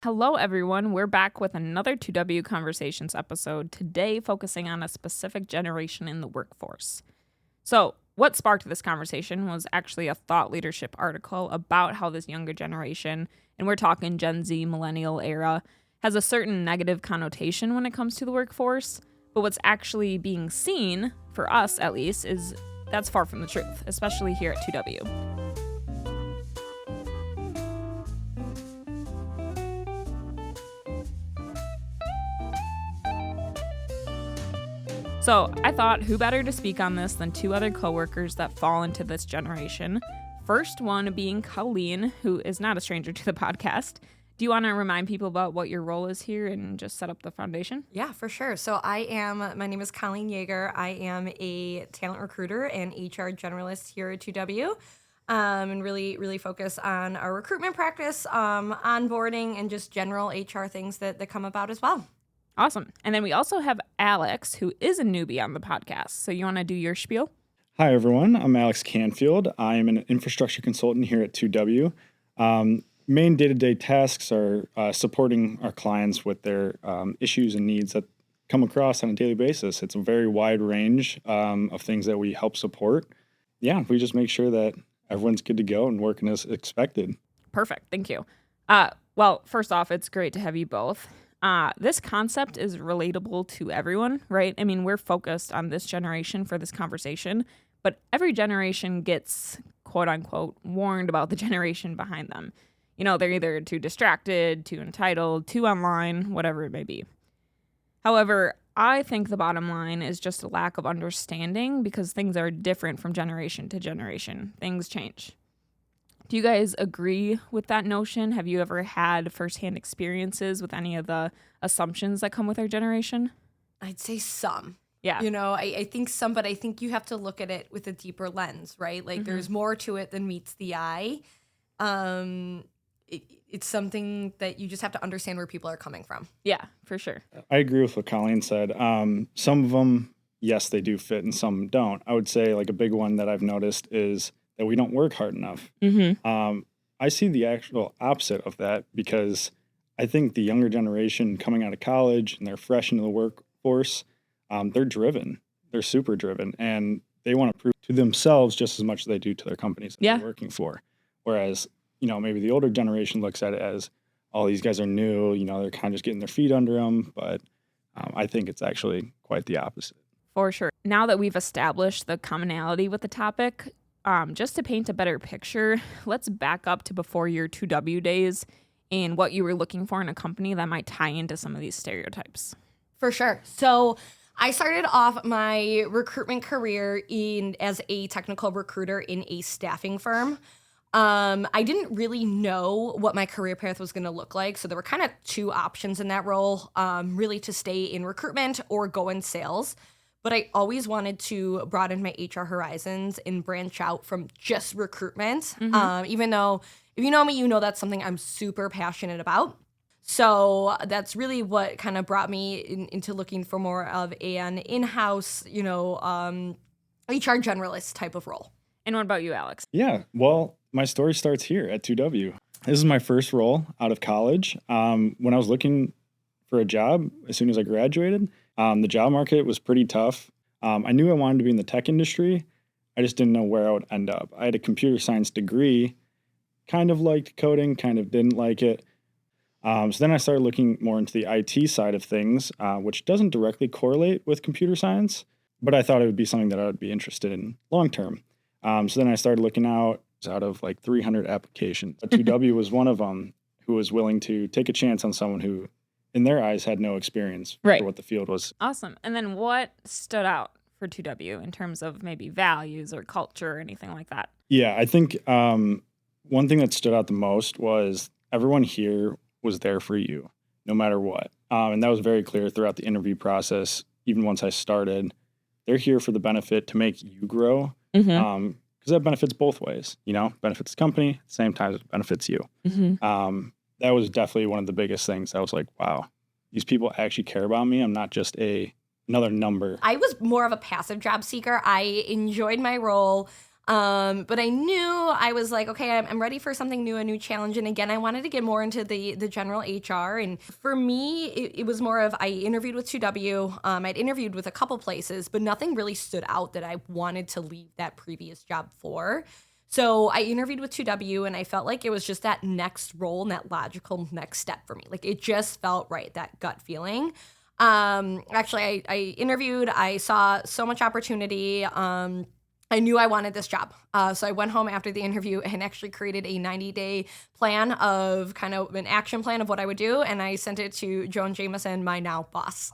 Hello, everyone. We're back with another 2W Conversations episode, today focusing on a specific generation in the workforce. So, what sparked this conversation was actually a thought leadership article about how this younger generation, and we're talking Gen Z, Millennial era, has a certain negative connotation when it comes to the workforce. But what's actually being seen, for us at least, is that's far from the truth, especially here at 2W. So I thought, who better to speak on this than two other coworkers that fall into this generation? First one being Colleen, who is not a stranger to the podcast. Do you want to remind people about what your role is here and just set up the foundation? Yeah, for sure. So my name is Colleen Yeager. I am a talent recruiter and HR generalist here at 2W. And really focus on our recruitment practice, onboarding, and just general HR things that come about as well. Awesome. And then we also have Alex, who is a newbie on the podcast. So you want to do your spiel? Hi, everyone. I'm Alex Canfield. I am an infrastructure consultant here at 2W. Main day-to-day tasks are supporting our clients with their issues and needs that come across on a daily basis. It's a very wide range of things that we help support. Yeah, we just make sure that everyone's good to go and working as expected. Perfect. Thank you. Well, first off, it's great to have you both. This concept is relatable to everyone, right? I mean, we're focused on this generation for this conversation, but every generation gets, quote unquote, warned about the generation behind them. You know, they're either too distracted, too entitled, too online, whatever it may be. However, I think the bottom line is just a lack of understanding because things are different from generation to generation. Things change. Do you guys agree with that notion? Have you ever had firsthand experiences with any of the assumptions that come with our generation? I'd say some. Yeah. You know, I think some, but I think you have to look at it with a deeper lens, right? Like there's more to it than meets the eye. It's something that you just have to understand where people are coming from. Yeah, for sure. I agree with what Colleen said. Some of them, yes, they do fit and some don't. I would say like a big one that I've noticed is that we don't work hard enough. I see the actual opposite of that because I think the younger generation coming out of college and they're fresh into the workforce, they're driven. They're super driven, and they want to prove to themselves just as much as they do to their companies that they're working for. Whereas, you know, maybe the older generation looks at it as, oh, these guys are new, you know, they're kind of just getting their feet under them. But I think it's actually quite the opposite. For sure. Now that we've established the commonality with the topic, just to paint a better picture, let's back up to before your 2W days and what you were looking for in a company that might tie into some of these stereotypes. For sure. So I started off my recruitment career as a technical recruiter in a staffing firm. I didn't really know what my career path was going to look like. So there were kind of two options in that role, really to stay in recruitment or go in sales. But I always wanted to broaden my HR horizons and branch out from just recruitment. Even though, if you know me, you know that's something I'm super passionate about. So that's really what kind of brought me into looking for more of an in-house, HR generalist type of role. And what about you, Alex? Yeah, well, my story starts here at 2W. This is my first role out of college. When I was looking for a job, as soon as I graduated, the job market was pretty tough. I knew I wanted to be in the tech industry. I just didn't know where I would end up. I had a computer science degree, kind of liked coding, kind of didn't like it. So then I started looking more into the IT side of things, which doesn't directly correlate with computer science, but I thought it would be something that I would be interested in long term. So then I started looking out of like 300 applications. 2W was one of them who was willing to take a chance on someone who, in their eyes, had no experience for what the field was. Awesome. And then what stood out for 2W in terms of maybe values or culture or anything like that? Yeah, I think one thing that stood out the most was everyone here was there for you, no matter what. And that was very clear throughout the interview process. Even once I started, they're here for the benefit to make you grow. Because that benefits both ways, benefits the company, at the same time it benefits you. That was definitely one of the biggest things. I was like, wow, these people actually care about me. I'm not just another number. I was more of a passive job seeker. I enjoyed my role. But I knew I was like, okay, I'm ready for something new, a new challenge. And again, I wanted to get more into the general HR. And for me, it was more of, I interviewed with 2W. I'd interviewed with a couple places, but nothing really stood out that I wanted to leave that previous job for. So I interviewed with 2W, and I felt like it was just that next role and that logical next step for me. Like, it just felt right, that gut feeling. Actually, I interviewed, I saw so much opportunity. I knew I wanted this job. So I went home after the interview and actually created a 90-day plan of kind of an action plan of what I would do. And I sent it to Joan Jameson, my now boss.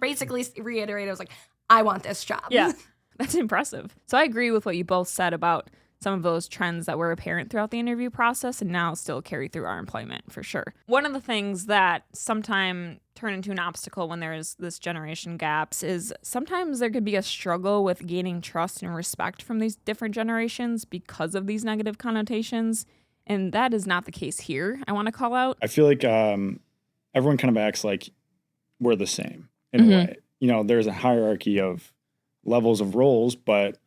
Basically reiterated, I was like, I want this job. Yeah, that's impressive. So I agree with what you both said about some of those trends that were apparent throughout the interview process and now still carry through our employment, for sure. One of the things that sometimes turn into an obstacle when there is this generation gaps is sometimes there could be a struggle with gaining trust and respect from these different generations because of these negative connotations. And that is not the case here, I want to call out. I feel like everyone kind of acts like we're the same in a way. You know, there's a hierarchy of levels of roles, but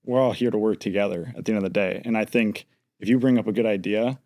we're all here to work together at the end of the day. And I think if you bring up a good idea,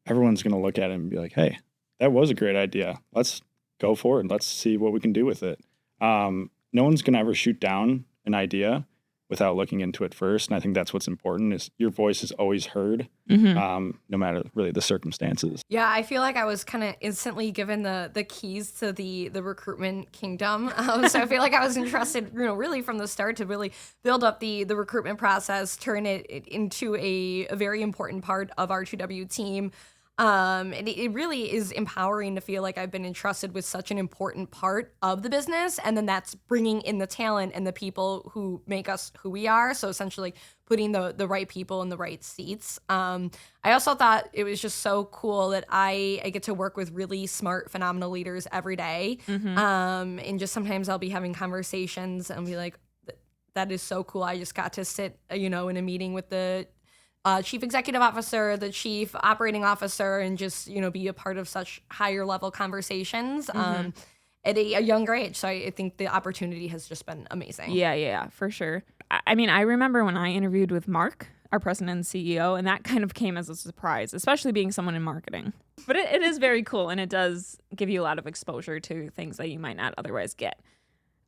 everyone's going to look at it and be like, hey, that was a great idea. Let's go forward. Let's see what we can do with it. No one's going to ever shoot down an idea without looking into it first. And I think that's what's important is your voice is always heard, no matter really the circumstances. Yeah, I feel like I was kind of instantly given the keys to the recruitment kingdom. So I feel like I was entrusted, really from the start to really build up the recruitment process, turn it into a very important part of our 2W team. And it really is empowering to feel like I've been entrusted with such an important part of the business. And then that's bringing in the talent and the people who make us who we are. So essentially putting the right people in the right seats. I also thought it was just so cool that I get to work with really smart, phenomenal leaders every day. And just sometimes I'll be having conversations and be like, that is so cool. I just got to sit, in a meeting with the chief executive officer, the chief operating officer, and just, be a part of such higher level conversations at a younger age. So I think the opportunity has just been amazing. Yeah, for sure. I mean, I remember when I interviewed with Mark, our president and CEO, and that kind of came as a surprise, especially being someone in marketing. But it is very cool, and it does give you a lot of exposure to things that you might not otherwise get.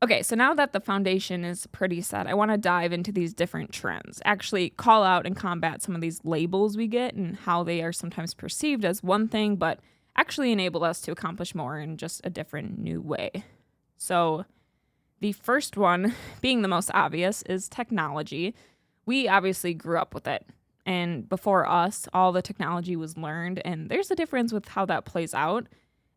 Okay, so now that the foundation is pretty set, I want to dive into these different trends, actually call out and combat some of these labels we get and how they are sometimes perceived as one thing, but actually enable us to accomplish more in just a different new way. So the first one, being the most obvious, is technology. We obviously grew up with it. And before us, all the technology was learned, and there's a difference with how that plays out.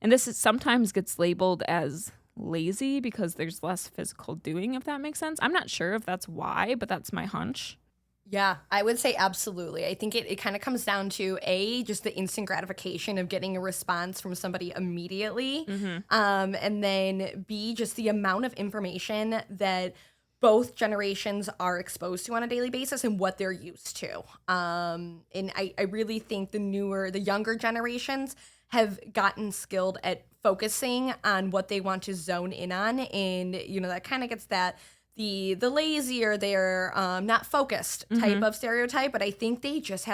And this sometimes gets labeled as lazy because there's less physical doing, if that makes sense. I'm not sure if that's why, but that's my hunch. Yeah, I would say absolutely. I think it kind of comes down to just the instant gratification of getting a response from somebody immediately. And then B, just the amount of information that both generations are exposed to on a daily basis and what they're used to. And I really think the younger generations have gotten skilled at focusing on what they want to zone in on. And, that kind of gets that the lazy or they're not focused type of stereotype. But I think they just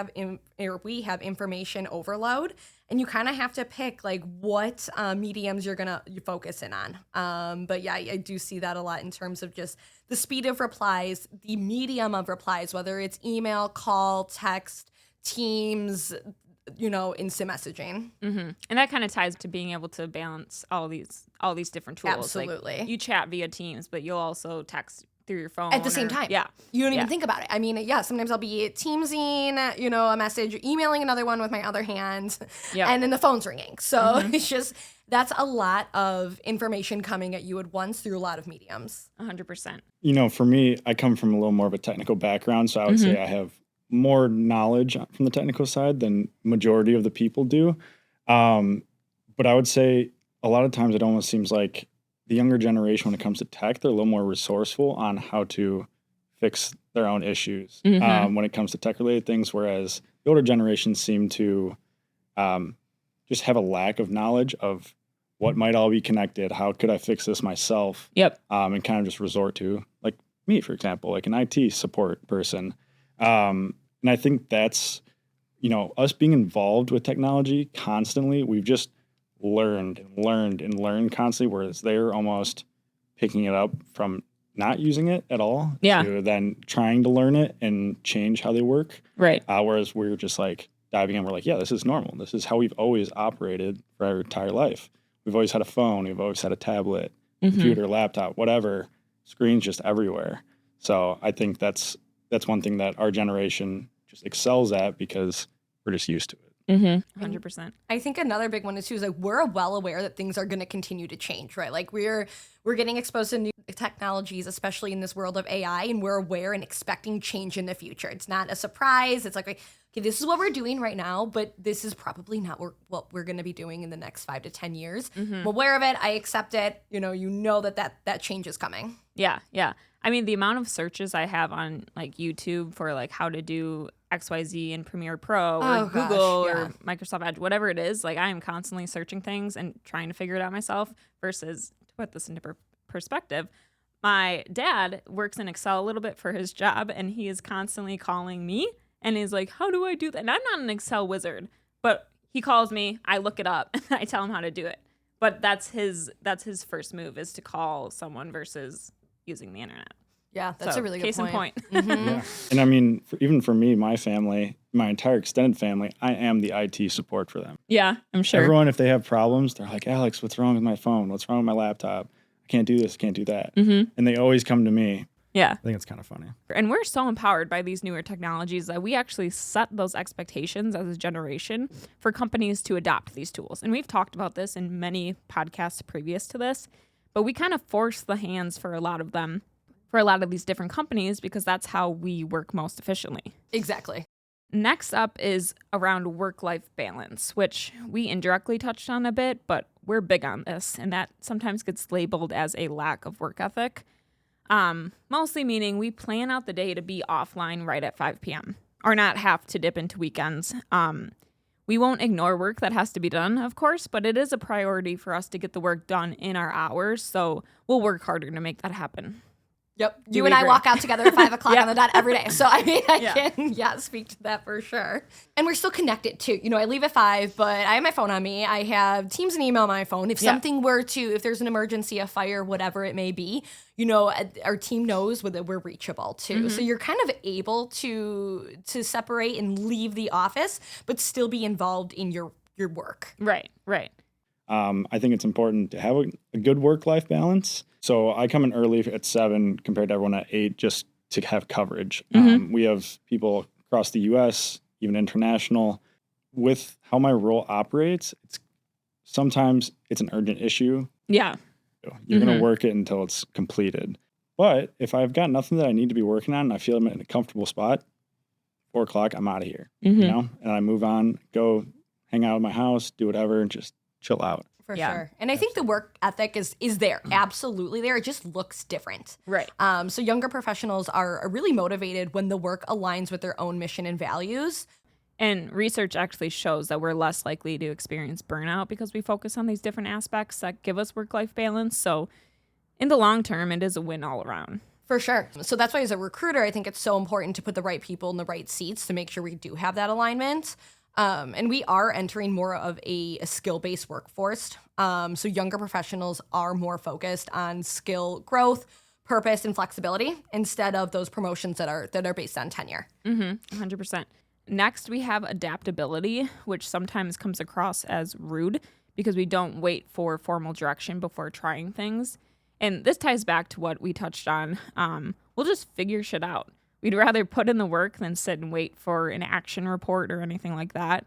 we have information overload. And you kind of have to pick like what mediums you're going to focus in on. But yeah, I do see that a lot in terms of just the speed of replies, the medium of replies, whether it's email, call, text, Teams, instant messaging. And that kind of ties to being able to balance all these different tools. Absolutely. Like you chat via Teams, but you'll also text through your phone at the same time. Yeah. You don't even think about it. I mean, sometimes I'll be Teamsing, a message, emailing another one with my other hand, and then the phone's ringing. So it's just, that's a lot of information coming at you at once through a lot of mediums. 100%. For me, I come from a little more of a technical background, so I would say I have more knowledge from the technical side than majority of the people do. But I would say a lot of times it almost seems like the younger generation, when it comes to tech, they're a little more resourceful on how to fix their own issues when it comes to tech-related things, whereas the older generations seem to just have a lack of knowledge of what might all be connected. How could I fix this myself? Yep. And kind of just resort to like me, for example, like an IT support person. And I think that's, us being involved with technology constantly. We've just learned constantly, whereas they're almost picking it up from not using it at all to then trying to learn it and change how they work. Right. Whereas we're just like diving in. We're like, yeah, this is normal. This is how we've always operated for our entire life. We've always had a phone. We've always had a tablet, computer, laptop, wwhatever. Screens just everywhere. So I think that's one thing that our generation just excels at because we're just used to it. 100%. I think another big one is too is like we're well aware that things are going to continue to change, right? Like we're getting exposed to new technologies, especially in this world of AI, and we're aware and expecting change in the future. It's not a surprise. It's like, okay, this is what we're doing right now, but this is probably not what we're going to be doing in the next 5 to 10 years. I'm aware of it. I accept it. You know that change is coming. Yeah. I mean, the amount of searches I have on like YouTube for like how to do XYZ in Premiere Pro or Google or Microsoft Edge, whatever it is, like I am constantly searching things and trying to figure it out myself versus, to put this into perspective, my dad works in Excel a little bit for his job and he is constantly calling me and he's like, how do I do that? And I'm not an Excel wizard, but he calls me, I look it up and I tell him how to do it. But that's his first move is to call someone versus using the internet. Yeah, that's a really good case in point. Yeah. And I mean, even for me, my family, my entire extended family, I am the IT support for them. Yeah, I'm sure. Everyone, if they have problems, they're like, Alex, what's wrong with my phone? What's wrong with my laptop? I can't do this, can't do that. And they always come to me. Yeah. I think it's kind of funny. And we're so empowered by these newer technologies that we actually set those expectations as a generation for companies to adopt these tools. And we've talked about this in many podcasts previous to this, but we kind of force the hands for a lot of them, for a lot of these different companies, because that's how we work most efficiently. Exactly. Next up is around work-life balance, which we indirectly touched on a bit, but we're big on this, and that sometimes gets labeled as a lack of work ethic. Mostly meaning we plan out the day to be offline right at 5 p.m. or not have to dip into weekends. We won't ignore work that has to be done, of course, but it is a priority for us to get the work done in our hours, so we'll work harder to make that happen. Yep. You and I walk out together at 5 o'clock on the dot every day. So, I mean, I can, speak to that for sure. And we're still connected too. I leave at 5, but I have my phone on me. I have Teams and email on my phone. If something were to, if there's an emergency, a fire, whatever it may be, our team knows that we're reachable too. So you're kind of able to separate and leave the office, but still be involved in your work. Right. I think it's important to have a good work-life balance. So I come in early at 7 compared to everyone at 8 just to have coverage. We have people across the U.S., even international. With how my role operates, sometimes it's an urgent issue. Yeah. You're going to work it until it's completed. But if I've got nothing that I need to be working on and I feel I'm in a comfortable spot, 4 o'clock, I'm out of here, and I move on, go hang out at my house, do whatever, and just chill out. For sure. And I think the work ethic is there, absolutely there. It just looks different. Right. So younger professionals are really motivated when the work aligns with their own mission and values. And research actually shows that we're less likely to experience burnout because we focus on these different aspects that give us work-life balance. So in the long term, it is a win all around. For sure. So that's why as a recruiter, I think it's so important to put the right people in the right seats to make sure we do have that alignment. And we are entering more of a skill-based workforce. So younger professionals are more focused on skill growth, purpose, and flexibility instead of those promotions that are based on tenure. 100%. Next, we have adaptability, which sometimes comes across as rude because we don't wait for formal direction before trying things. And this ties back to what we touched on. We'll just figure shit out. We'd rather put in the work than sit and wait for an action report or anything like that.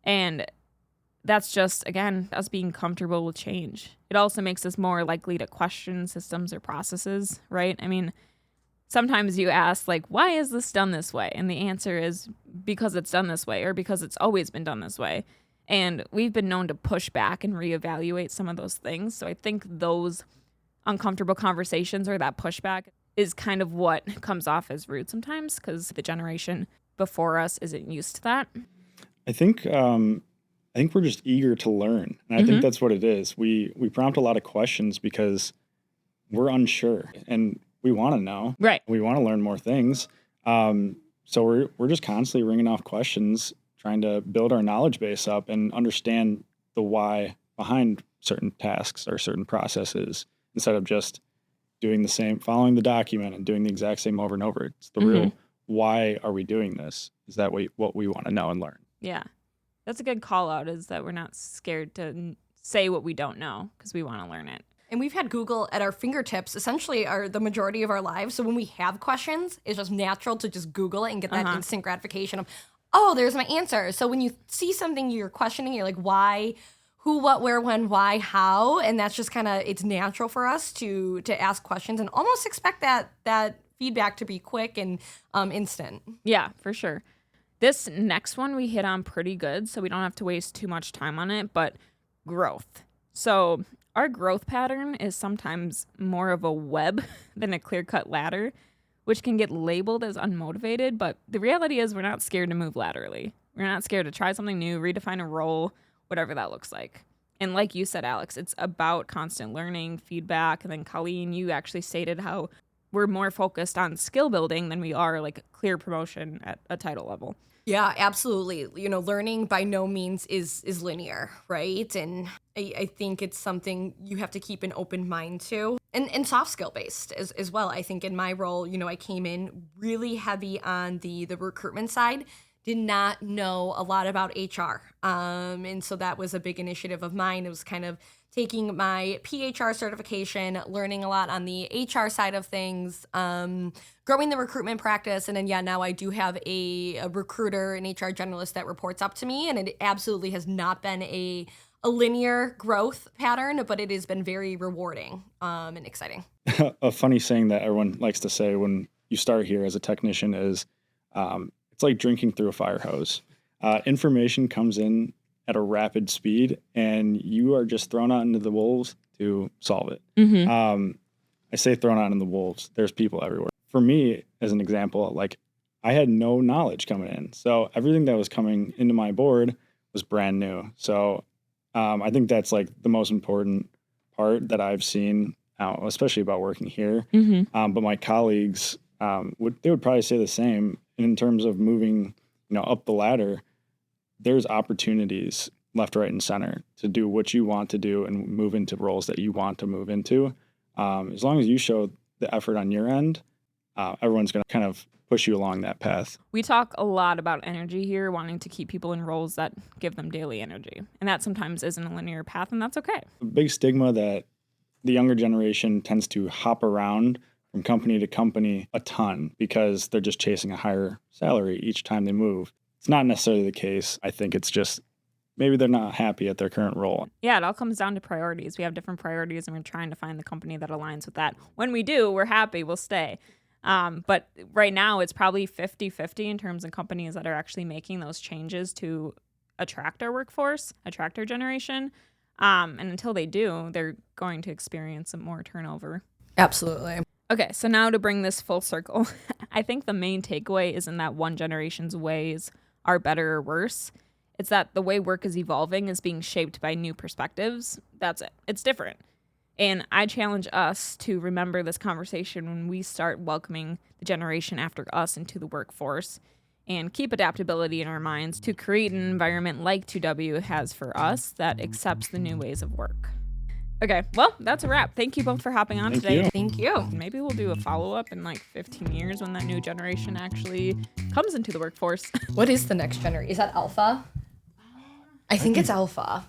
And that's just, again, us being comfortable with change. It also makes us more likely to question systems or processes, right? I mean, sometimes you ask, like, why is this done this way? And the answer is because it's done this way or because it's always been done this way. And we've been known to push back and reevaluate some of those things. So I think those uncomfortable conversations or that pushback is kind of what comes off as rude sometimes because the generation before us isn't used to that. I think we're just eager to learn. And I think that's what it is. We prompt a lot of questions because we're unsure. And we want to know. Right. We want to learn more things. So we're just constantly ringing off questions, trying to build our knowledge base up and understand the why behind certain tasks or certain processes, instead of just doing the same, following the document and doing the exact same over and over. It's the real, why are we doing this? Is that what we want to know and learn? Yeah. That's a good call out, is that we're not scared to say what we don't know because we want to learn it. And we've had Google at our fingertips essentially the majority of our lives. So when we have questions, it's just natural to just Google it and get that instant gratification of, oh, there's my answer. So when you see something you're questioning, you're like, why, who, what, where, when, why, how? And that's just kind of, it's natural for us to ask questions and almost expect that feedback to be quick and instant. Yeah, for sure. This next one we hit on pretty good, so we don't have to waste too much time on it, but growth. So our growth pattern is sometimes more of a web than a clear-cut ladder, which can get labeled as unmotivated, but the reality is we're not scared to move laterally. We're not scared to try something new, redefine a role, whatever that looks like. And like you said, Alex, it's about constant learning, feedback, and then Colleen, you actually stated how we're more focused on skill building than we are like a clear promotion at a title level. Yeah, absolutely. You know, learning by no means is linear, right? And I think it's something you have to keep an open mind to. And soft skill based as well. I think in my role, you know, I came in really heavy on the recruitment side, did not know a lot about HR. And so that was a big initiative of mine. It was kind of taking my PHR certification, learning a lot on the HR side of things, growing the recruitment practice. And then, now I do have a recruiter, an HR generalist that reports up to me. And it absolutely has not been a linear growth pattern, but it has been very rewarding and exciting. A funny saying that everyone likes to say when you start here as a technician is it's like drinking through a fire hose. Information comes in at a rapid speed, and you are just thrown out into the wolves to solve it. I say thrown out into the wolves. There's people everywhere. For me, as an example, like I had no knowledge coming in. So everything that was coming into my board was brand new. So I think that's like the most important part that I've seen, especially about working here. But my colleagues, would probably say the same in terms of moving, up the ladder. There's opportunities left, right, and center to do what you want to do and move into roles that you want to move into. As long as you show the effort on your end, everyone's going to kind of push you along that path. We talk a lot about energy here, wanting to keep people in roles that give them daily energy. And that sometimes isn't a linear path, and that's okay. A big stigma that the younger generation tends to hop around from company to company a ton because they're just chasing a higher salary each time they move. It's not necessarily the case. I think it's just maybe they're not happy at their current role. Yeah, it all comes down to priorities. We have different priorities, and we're trying to find the company that aligns with that. When we do, we're happy, we'll stay. But right now, it's probably 50-50 in terms of companies that are actually making those changes to attract our workforce, attract our generation. And until they do, they're going to experience some more turnover. Absolutely. Okay, so now to bring this full circle, I think the main takeaway isn't that one generation's ways are better or worse. It's that the way work is evolving is being shaped by new perspectives. That's it. It's different. And I challenge us to remember this conversation when we start welcoming the generation after us into the workforce and keep adaptability in our minds to create an environment like 2W has for us that accepts the new ways of work. Okay, well, that's a wrap. Thank you both for hopping on today. Thank you. Maybe we'll do a follow-up in like 15 years when that new generation actually comes into the workforce. What is the next generation? Is that Alpha? I think it's Alpha.